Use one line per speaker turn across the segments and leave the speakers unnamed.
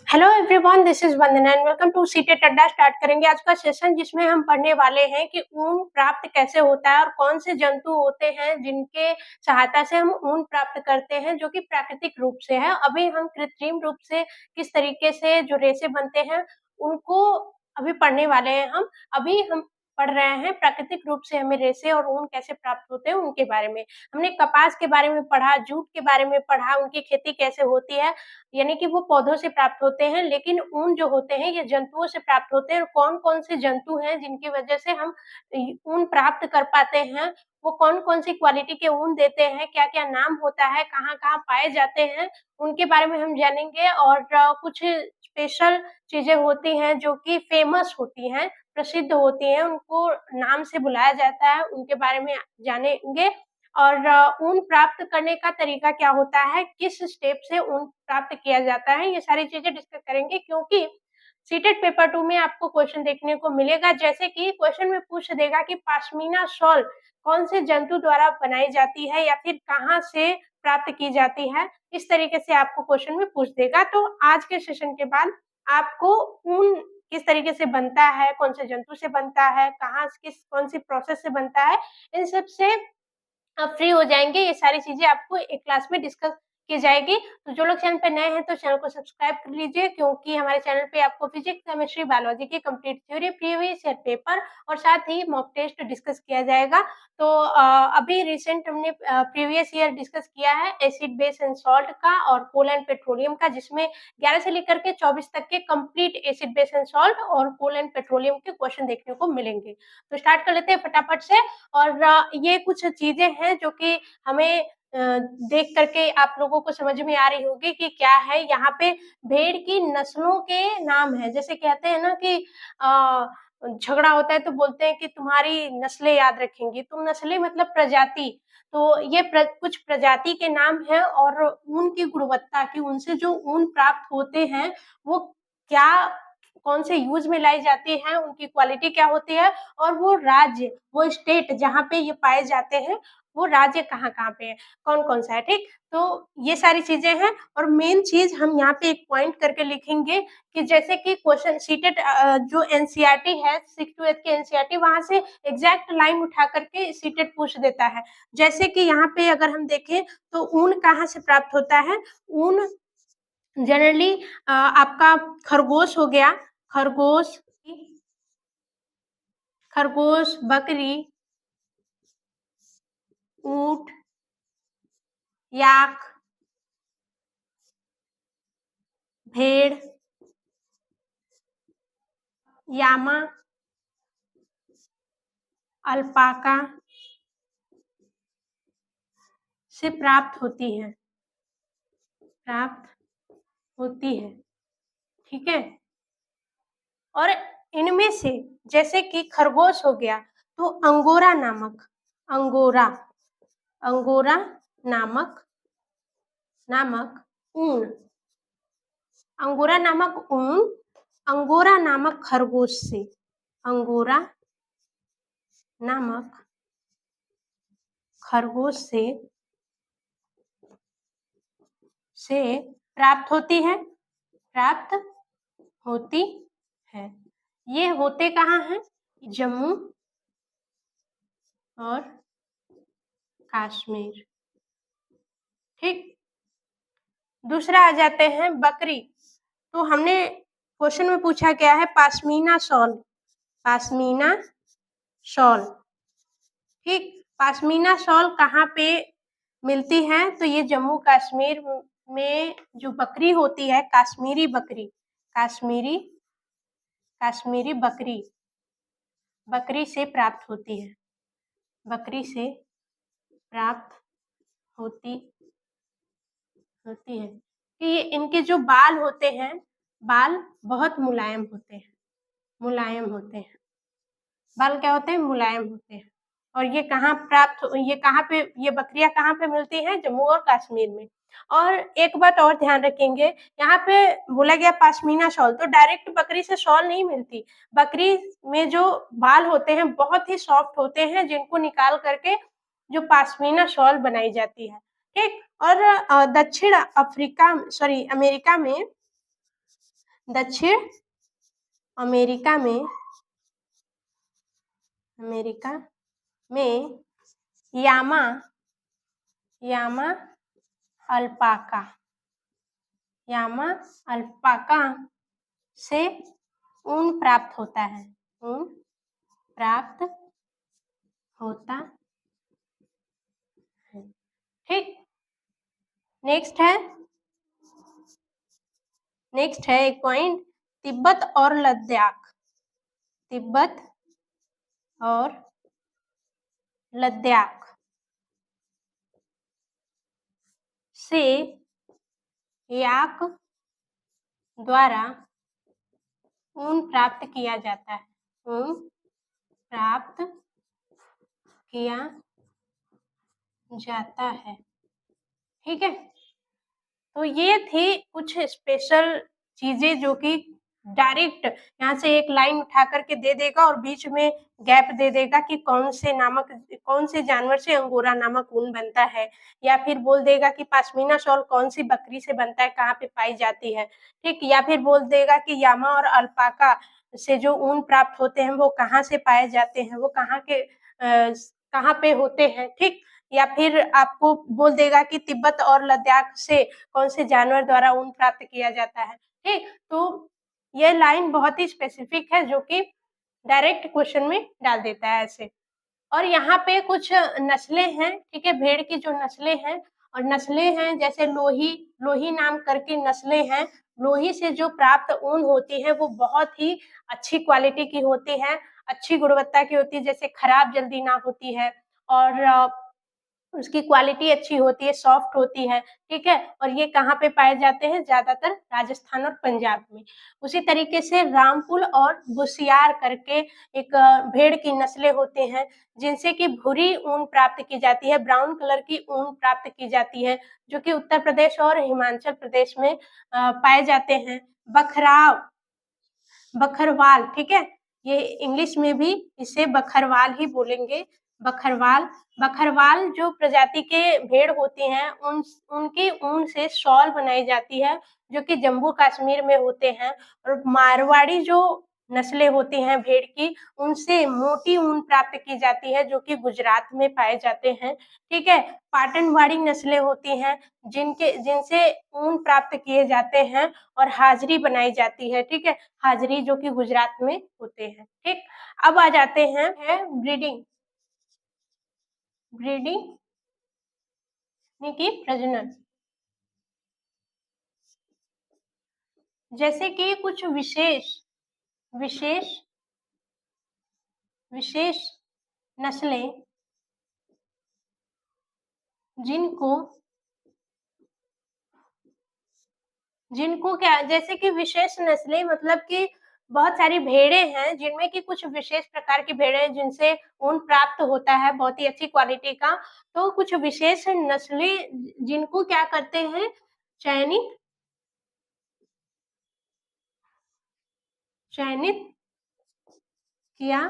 Hello everyone, this is Vandana and welcome to CTET Adda. Start करेंगे आज का सेशन जिसमें हम पढ़ने वाले हैं कि ऊन प्राप्त कैसे होता है और कौन से जंतु होते हैं जिनके सहायता से हम ऊन प्राप्त करते हैं जो कि प्राकृतिक रूप से है। अभी हम कृत्रिम रूप से किस तरीके से जो रेशे बनते हैं उनको अभी पढ़ने वाले हैं। अभी हम पढ़ रहे हैं प्राकृतिक रूप से हमें रेशे और ऊन कैसे प्राप्त होते हैं उनके बारे में। हमने कपास के बारे में पढ़ा, जूट के बारे में पढ़ा, उनकी खेती कैसे होती है, यानी कि वो पौधों से प्राप्त होते हैं, लेकिन ऊन जो होते हैं ये जंतुओं से प्राप्त होते हैं। और कौन-कौन से जंतु हैं जिनकी वजह से हम ऊन प्राप्त कर पाते हैं, वो कौन-कौन सी क्वालिटी के ऊन देते हैं, क्या-क्या नाम होता है, कहाँ-कहाँ पाए जाते हैं, उनके बारे में हम जानेंगे। और कुछ स्पेशल चीज़ें होती हैं जो कि फेमस होती हैं, प्रसिद्ध होती हैं, उनको नाम से बुलाया जाता है, उनके बारे में जानेंगे। और ऊन प्राप्त करने का तरीका क्या होता है, किस स्टेप से ऊन प्राप्त किया जाता है, ये सारी चीज़ें डिस्कस करेंगे। क्योंकि सीटेट पेपर 2 में आपको क्वेश्चन देखने को मिलेगा, जैसे कि क्वेश्चन में पूछ देगा कि पश्मीना शॉल कौन से जंतु द्वारा बनाई जाती है या फिर कहाँ से प्राप्त की जाती है, इस तरीके से आपको क्वेश्चन में पूछ देगा। तो आज के सेशन के बाद आपको ऊन किस तरीके से बनता है, कौन से जंतु से बनता है, कहाँ कौन-सी प्रोसेस से बनता है, इन सब से आप फ्री हो जाएँगे। ये सारी चीज़ें आपको एक क्लास में डिस्कस की जाएगी। तो जो लोग चैनल पे नए हैं तो चैनल को सब्सक्राइब कर लीजिए, क्योंकि हमारे चैनल पे आपको फिजिक्स, केमिस्ट्री, बायोलॉजी की complete theory, previous year paper और साथ ही मॉक टेस्ट डिस्कस किया जाएगा। तो अभी रिसेंट हमने प्रीवियस ईयर डिस्कस किया है एसिड, बेस एंड सॉल्ट का और कोल एंड पेट्रोलियम का, जिसमें 11 से लेकर के 24 तक के complete acid, base and salt और कोल एंड पेट्रोलियम के क्वेश्चन देखने को मिलेंगे। तो स्टार्ट कर लेते हैं फटाफट से। और ये कुछ चीज़ें हैं जो कि हमें देख कर के आप लोगों को समझ में आ रही होगी कि क्या है। यहाँ पे भेड़ की नस्लों के नाम हैं। जैसे कहते हैं ना कि झगड़ा होता है तो बोलते हैं कि तुम्हारी नस्लें याद रखेंगी। तो नस्लें मतलब प्रजाति। तो ये कुछ प्रजाति के नाम हैं और ऊन की गुणवत्ता की, उनसे जो ऊन प्राप्त होते हैं वो क्या कौन से यूज़ में लाई जाती हैं, उनकी क्वालिटी क्या होती है और वो राज्य, वो स्टेट जहाँ पे ये पाए जाते हैं, वो राज्य कहाँ-कहाँ पे है, कौन-कौन सा है, ठीक? तो ये सारी चीज़ें हैं। और मेन चीज़ हम यहाँ पे एक पॉइंट करके लिखेंगे कि जैसे कि क्वेश्चन सीटेट जो एनसीईआरटी है 6 टू 8 की एनसीईआरटी, वहाँ से एग्ज़ैक्ट लाइन उठा कर के सीटेट पूछ देता है। जैसे कि यहाँ पे अगर हम देखें तो ऊन कहाँ से प्राप्त होता है? ऊन जनरली आपका खरगोश हो गया, खरगोश, खरगोश, बकरी, ऊँट, याक, भेड़, यामा, अल्पाका से प्राप्त होती है, प्राप्त होती है, ठीक है? और इनमें से जैसे कि खरगोश हो गया तो अंगोरा नामक, अंगोरा, अंगोरा नामक नामक ऊन, अंगोरा नामक ऊन, अंगोरा नामक खरगोश से, अंगोरा नामक खरगोश से प्राप्त होती है, प्राप्त होती है। ये होते कहाँ हैं? जम्मू और कश्मीर, ठीक। दूसरा आ जाते हैं बकरी। तो हमने क्वेश्चन में पूछा क्या है? पश्मीना शॉल, पश्मीना शॉल, ठीक। पश्मीना शॉल कहाँ पे मिलती है? तो ये जम्मू कश्मीर में जो बकरी होती है, कश्मीरी बकरी, कश्मीरी कश्मीरी बकरी, बकरी से प्राप्त होती है, बकरी से प्राप्त होती होती है। कि ये इनके जो बाल होते हैं, बाल बहुत मुलायम होते हैं, मुलायम होते हैं। बाल क्या होते हैं? मुलायम होते हैं। और ये कहाँ पे, ये बकरियाँ कहाँ पे मिलती हैं? जम्मू और कश्मीर में। और एक बात और ध्यान रखेंगे, यहाँ पे बोला गया पश्मीना शॉल, तो डायरेक्ट बकरी से शॉल नहीं मिलती। बकरी में जो बाल होते हैं बहुत ही सॉफ्ट होते हैं, जिनको निकाल करके जो पश्मीना शॉल बनाई जाती है, ठीक। और दक्षिण अमेरिका में दक्षिण अमेरिका में यामा अल्पाका से ऊन प्राप्त होता है। ऊन प्राप्त होता है। ठीक, नेक्स्ट है एक पॉइंट, तिब्बत और लद्दाख से याक द्वारा ऊन प्राप्त किया जाता है। ऊन प्राप्त किया जाता है। ठीक है, तो ये थी कुछ स्पेशल चीजें जो कि डायरेक्ट यहाँ से एक लाइन उठा करके दे देगा और बीच में गैप दे देगा कि कौन से जानवर से अंगोरा नामक ऊन बनता है, या फिर बोल देगा कि पश्मीना शॉल कौन सी बकरी से बनता है, कहाँ पे पाई जाती है। ठीक, या फिर बोल देगा कि यामा और अल्पाका से जो ऊन प्राप्त होते हैं वो कहाँ से पाए जाते हैं, वो कहाँ पे होते हैं। ठीक, या फिर आपको बोल देगा कि तिब्बत और लद्दाख से कौन से जानवर द्वारा ऊन प्राप्त किया जाता है। ठीक, तो ये लाइन बहुत ही स्पेसिफिक है जो कि डायरेक्ट क्वेश्चन में डाल देता है ऐसे। और यहाँ पे कुछ नस्लें हैं, ठीक है, भेड़ की जो नस्लें हैं, और नस्लें हैं जैसे लोही नाम करके नस्लें हैं। लोही से जो प्राप्त ऊन होती है वो बहुत ही अच्छी क्वालिटी की होती है, अच्छी गुणवत्ता की होती है, जैसे खराब जल्दी ना होती है, और उसकी क्वालिटी अच्छी होती है, सॉफ्ट होती है। ठीक है, और ये कहाँ पे पाए जाते हैं, ज्यादातर राजस्थान और पंजाब में। उसी तरीके से रामपुल और बुशियार करके एक भेड़ की नस्लें होते हैं जिनसे कि भूरी ऊन प्राप्त की जाती है, ब्राउन कलर की ऊन प्राप्त की जाती है, जो कि उत्तर प्रदेश और हिमाचल प्रदेश में पाए जाते हैं। बखरवाल, ठीक है, ये इंग्लिश में भी इसे बखरवाल ही बोलेंगे। बखरवाल जो प्रजाति के भेड़ होती हैं उनकी ऊन से शॉल बनाई जाती है जो कि जम्मू कश्मीर में होते हैं। और मारवाड़ी जो नस्लें होती हैं भेड़ की, उनसे मोटी ऊन प्राप्त की जाती है जो कि गुजरात में पाए जाते हैं। ठीक है, पाटनवाड़ी नस्लें होती हैं जिनसे ऊन प्राप्त किए जाते हैं और हाजरी बनाई जाती है। ठीक है, हाजरी जो कि गुजरात में होते हैं। ठीक, अब आ जाते हैं ब्रीडिंग यानी कि प्रजनन। जैसे कि कुछ विशेष नस्लें जिनको क्या, जैसे कि विशेष नस्लें मतलब कि बहुत सारी भेड़ें हैं जिनमें कि कुछ विशेष प्रकार की भेड़ें हैं जिनसे ऊन प्राप्त होता है बहुत ही अच्छी क्वालिटी का। तो कुछ विशेष नस्लें जिनको क्या करते हैं, चयनित किया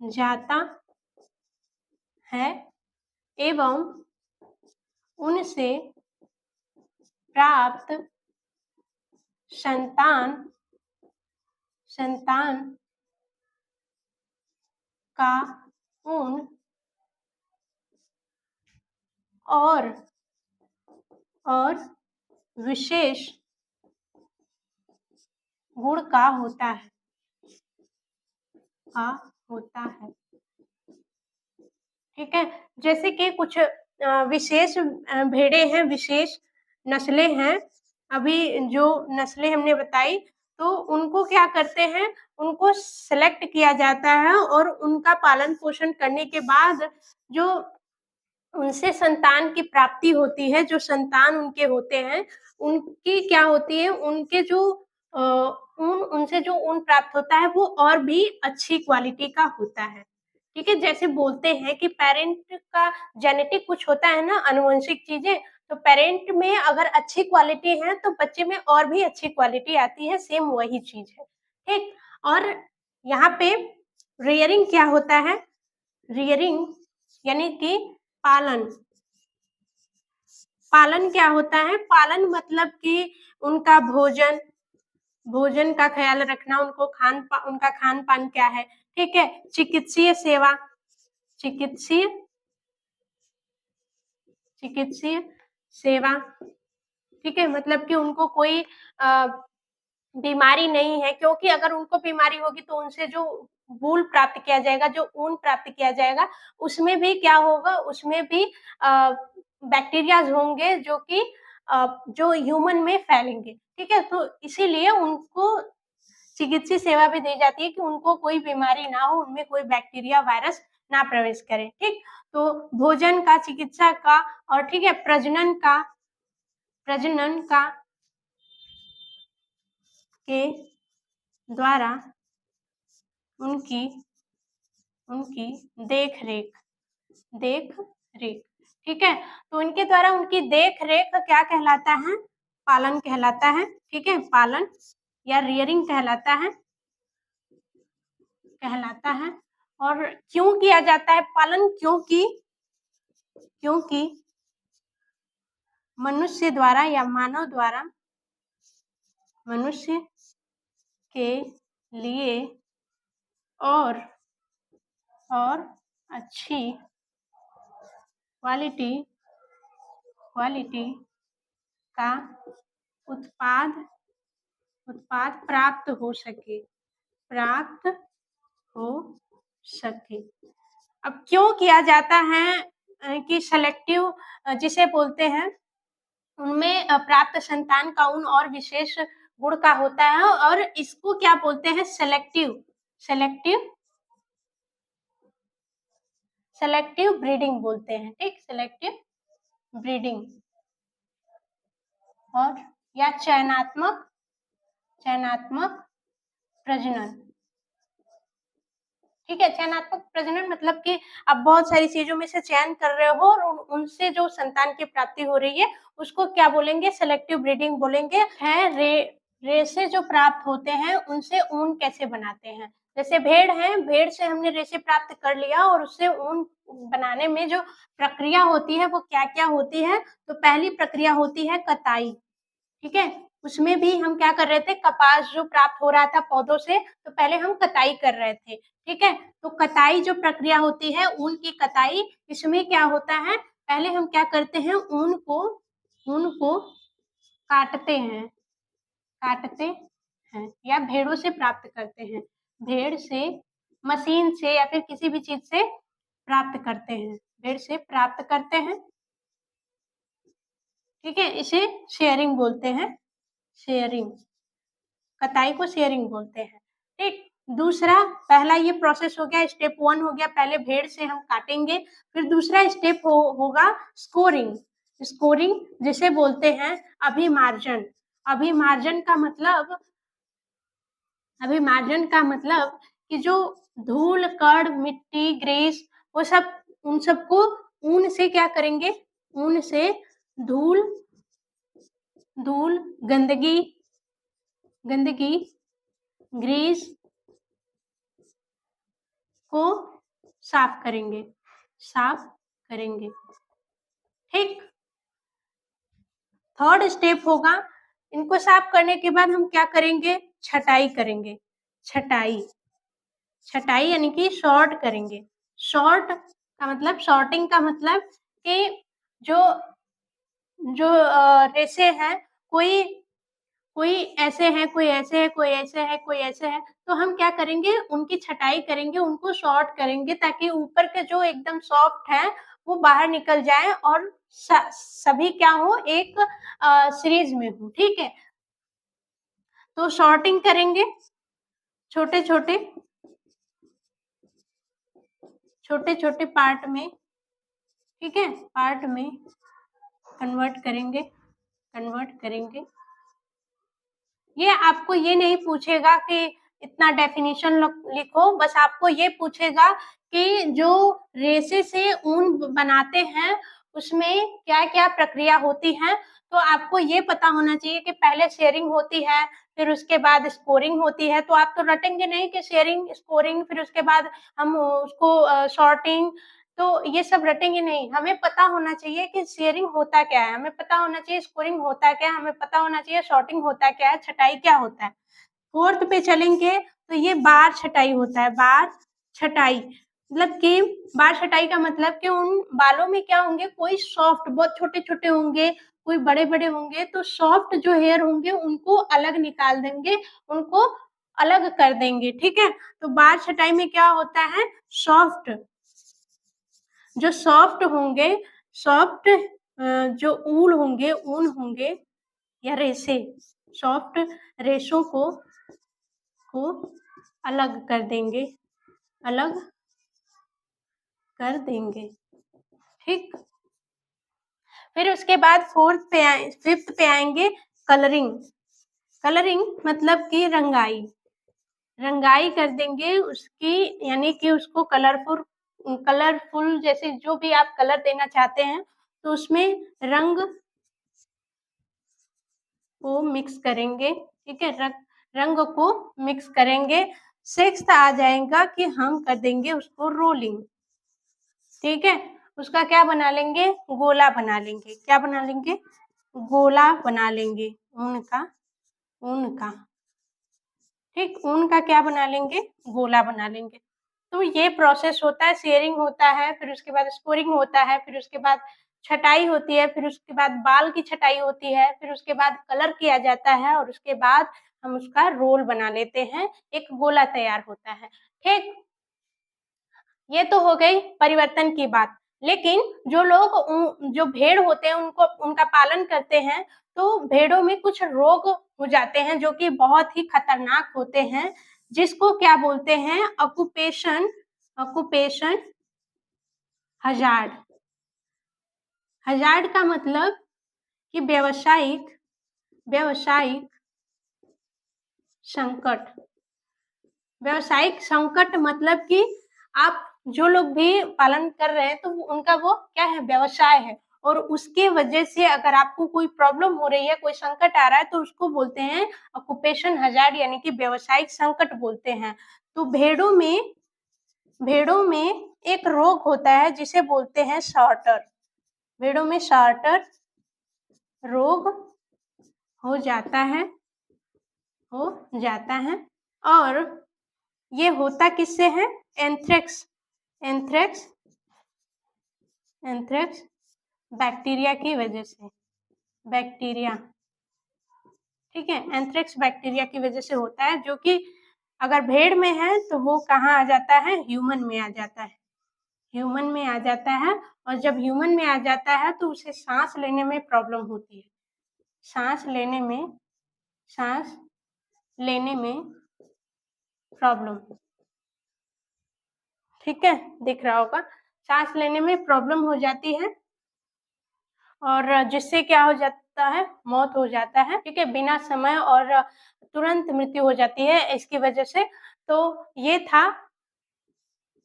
जाता है एवं उनसे प्राप्त संतान का ऊन और विशेष गुण का होता है। ठीक है, जैसे कि कुछ विशेष भेड़ें हैं, विशेष नस्लें हैं। अभी जो नस्लें हमने बताई तो उनको क्या करते हैं, उनको सेलेक्ट किया जाता है और उनका पालन पोषण करने के बाद जो उनसे संतान की प्राप्ति होती है, जो संतान उनके होते हैं उनकी क्या होती है, उनसे जो ऊन प्राप्त होता है वो और भी अच्छी क्वालिटी का होता है। ठीक है, जैसे बोलते हैं कि पेरेंट का जेनेटिक कुछ होता है ना, आनुवंशिक चीजें, तो पेरेंट में अगर अच्छी क्वालिटी है तो बच्चे में और भी अच्छी क्वालिटी आती है, सेम वही चीज है। ठीक, और यहाँ पे रियरिंग क्या होता है, रियरिंग यानी कि पालन क्या होता है, पालन मतलब कि उनका भोजन, भोजन का ख्याल रखना, उनका खान-पान क्या है, ठीक है? चिकित्सीय सेवा, चिकित्सीय चिकित्सीय सेवा, ठीक है? मतलब कि उनको कोई अ, बीमारी नहीं है, क्योंकि अगर उनको बीमारी होगी तो उनसे जो वूल प्राप्त किया जाएगा, जो ऊन प्राप्त किया जाएगा, उसमें भी क्या होगा, उसमें भी अ, बैक्टीरियाज़ होंगे जो कि जो ह्यूमन में फैलेंगे, ठीक है? तो इसीलिए उनको चिकित्सीय सेवा भी दी जाती है कि उनको कोई बीमारी ना हो, उनमें कोई बैक्टीरिया, वायरस ना प्रवेश करे, ठीक? तो भोजन का, चिकित्सा का और ठीक है, प्रजनन का के द्वारा उनकी उनकी देख-रेख देख-रेख, ठीक है? तो उनके द्वारा उनकी देख-रेख क्या कहलाता है? पालन कहलाता है, ठीक है? पालन या रियरिंग कहलाता है। और क्यों किया जाता है पालन? क्योंकि मनुष्य द्वारा या मानव द्वारा मनुष्य के लिए और अच्छी क्वालिटी क्वालिटी का उत्पाद उत्पाद प्राप्त हो सके। अब क्यों किया जाता है कि सेलेक्टिव जिसे बोलते हैं, उनमें प्राप्त संतान का उन और विशेष गुण का होता है और इसको क्या बोलते हैं? सेलेक्टिव सेलेक्टिव ब्रीडिंग बोलते हैं, ठीक? सेलेक्टिव ब्रीडिंग और या चयनात्मक प्रजनन, ठीक है? चयनात्मक प्रजनन मतलब कि आप बहुत सारी चीज़ों में से चयन कर रहे हो और उनसे जो संतान की प्राप्ति हो रही है, उसको क्या बोलेंगे? सेलेक्टिव ब्रीडिंग बोलेंगे। रेशे जो प्राप्त होते हैं, उनसे ऊन कैसे बनाते हैं? जैसे भेड़ है, भेड़ से हमने रेशे प्राप्त कर लिया और उससे ऊन बनाने में जो प्रक्रिया होती है, वो क्या-क्या होती है? तो पहली प्रक्रिया होती है कताई, ठीक है? उसमें भी हम क्या कर रहे थे, कपास जो प्राप्त हो रहा था पौधों से, तो पहले हम कताई कर रहे थे, ठीक है? तो कताई जो प्रक्रिया होती है, ऊन की कताई, इसमें क्या होता है, पहले हम क्या करते हैं, ऊन को काटते हैं या भेड़ों से प्राप्त करते हैं। भेड़ से, मशीन से या फिर किसी भी चीज़ से प्राप्त करते हैं, भेड़ से प्राप्त करते हैं, ठीक है? इसे शेयरिंग बोलते हैं, शेयरिंग। कताई को शेयरिंग बोलते हैं, ठीक? दूसरा, पहला ये प्रोसेस हो गया, स्टेप 1 हो गया, पहले भेड़ से हम काटेंगे, फिर दूसरा स्टेप होगा स्कोरिंग। स्कोरिंग जिसे बोलते हैं अभिमार्जन। अभिमार्जन का मतलब अभिमार्जन का मतलब कि जो धूल, कण, मिट्टी, ग्रीस, वो सब, उन सबको ऊन से क्या करेंगे? ऊन से धूल धूल, गंदगी, ग्रीस को साफ करेंगे, ठीक? थर्ड स्टेप होगा, इनको साफ करने के बाद हम क्या करेंगे? छटाई करेंगे, छटाई यानी कि सॉर्ट करेंगे। सॉर्टिंग का मतलब कि जो जो रेशे हैं, कोई कोई ऐसे हैं, कोई ऐसे है, कोई ऐसे है, कोई ऐसे है, तो हम क्या करेंगे? उनकी छटाई करेंगे, उनको सॉर्ट करेंगे ताकि ऊपर के जो एकदम सॉफ्ट है, वो बाहर निकल जाए और सभी क्या हो, एक सीरीज में हो, ठीक है? तो सॉर्टिंग करेंगे, छोटे-छोटे छोटे-छोटे पार्ट में, ठीक है? पार्ट में कन्वर्ट करेंगे। ये आपको ये नहीं पूछेगा कि इतना डेफिनेशन लिखो, बस आपको ये पूछेगा कि जो रेशे से ऊन बनाते हैं, उसमें क्या-क्या प्रक्रिया होती है। तो आपको ये पता होना चाहिए कि पहले शेयरिंग होती है, फिर उसके बाद स्कोरिंग होती है, तो आप तो रटेंगे नहीं कि शेयरिंग, स्कोरिंग, फिर उसके बाद हम उसको सॉर्टिंग, तो ये सब रटेंगे नहीं, हमें पता होना चाहिए कि शेयरिंग होता क्या है, हमें पता होना चाहिए स्कोरिंग होता क्या है, हमें पता होना चाहिए सॉर्टिंग होता क्या है, छँटाई क्या होता है। 4th पे चलेंगे तो ये बार छँटाई होता है, बार छँटाई मतलब कि बार छँटाई का मतलब कि उन बालों में क्या होंगे, कोई सॉफ्ट बहुत छोटे-छोटे होंगे, कोई बड़े-बड़े होंगे, तो सॉफ्ट जो हेयर होंगे उनको अलग निकाल देंगे, उनको अलग कर देंगे, ठीक है? तो बार छँटाई में क्या होता है, सॉफ्ट जो सॉफ्ट होंगे, सॉफ्ट जो ऊन होंगे या रेशे, सॉफ्ट रेशों को अलग कर देंगे, अलग कर देंगे, ठीक? फिर उसके बाद 5th पे आएँगे कलरिंग। कलरिंग मतलब कि रंगाई। रंगाई कर देंगे उसकी यानी कि उसको कलरफुल जैसे जो भी आप कलर देना चाहते हैं, तो उसमें रंग को मिक्स करेंगे, ठीक है? रंग को मिक्स करेंगे। 6th आ जाएगा कि हम कर देंगे उसको रोलिंग, ठीक है? उसका क्या बना लेंगे? गोला बना लेंगे। क्या बना लेंगे? गोला बना लेंगे ऊन का, ठीक? ऊन का क्या बना लेंगे? गोला बना लेंगे। तो ये प्रोसेस होता है, शेयरिंग होता है, फिर उसके बाद स्कोरिंग होता है, फिर उसके बाद छँटाई होती है, फिर उसके बाद बाल की छँटाई होती है, फिर उसके बाद कलर किया जाता है और उसके बाद हम उसका रोल बना लेते हैं, एक गोला तैयार होता है, ठीक? ये तो हो गई परिवर्तन की बात। लेकिन जो भेड़ होते हैं उनको उनका पालन करते हैं, तो भेड़ों में कुछ रोग हो जाते हैं जो कि बहुत ही खतरनाक होते हैं, जिसको क्या बोलते हैं ऑक्यूपेशन हज़ार्ड। हज़ार्ड का मतलब कि व्यावसायिक संकट। व्यावसायिक संकट मतलब कि आप जो लोग भी पालन कर रहे हैं तो उनका वो क्या है, व्यवसाय है और उसके वजह से अगर आपको कोई प्रॉब्लम हो रही है, कोई संकट आ रहा है तो उसको बोलते हैं ऑक्यूपेशन हज़ार्ड यानी कि व्यावसायिक संकट बोलते हैं। तो भेड़ों में एक रोग होता है जिसे बोलते हैं सॉर्टर। भेड़ों में सॉर्टर रोग हो जाता है और ये होता किससे है? एंथ्रेक्स बैक्टीरिया की वजह से। बैक्टीरिया, ठीक है? एंथ्रेक्स बैक्टीरिया की वजह से होता है जो कि अगर भेड़ में है तो वो कहाँ आ जाता है? ह्यूमन में आ जाता है। ह्यूमन में आ जाता है और जब ह्यूमन में आ जाता है तो उसे सांस लेने में प्रॉब्लम होती है। सांस लेने में प्रॉब्लम, ठीक है? दिख रहा होगा। सांस लेने में प्रॉब्लम हो जाती है और जिससे क्या हो जाता है? मौत हो जाता है, ठीक है? बिना समय और तुरंत मृत्यु हो जाती है इसकी वजह से। तो ये था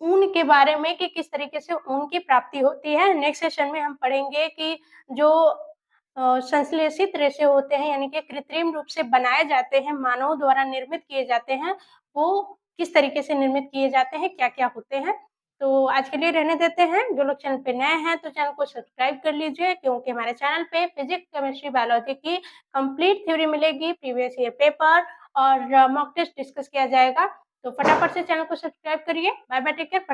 ऊन के बारे में कि किस तरीके से ऊन की प्राप्ति होती है। नेक्स्ट सेशन में हम पढ़ेंगे कि जो संश्लेषित रेशे होते हैं यानी कि कृत्रिम रूप से बनाए जाते हैं, मानव द्वारा निर्मित किए जाते हैं, वो किस तरीके से निर्मित किए जाते हैं, क्या-क्या होते हैं। तो आज के लिए रहने देते हैं। जो लोग चैनल पे नए हैं तो चैनल को सब्सक्राइब कर लीजिए क्योंकि हमारे चैनल पे फिजिक्स, केमिस्ट्री, बायोलॉजी की कंप्लीट थ्योरी मिलेगी, प्रीवियस ईयर पेपर और मॉक टेस्ट डिस्कस किया जाएगा। तो फटाफट से चैनल को सब्सक्राइब करिए। Bye bye, take care.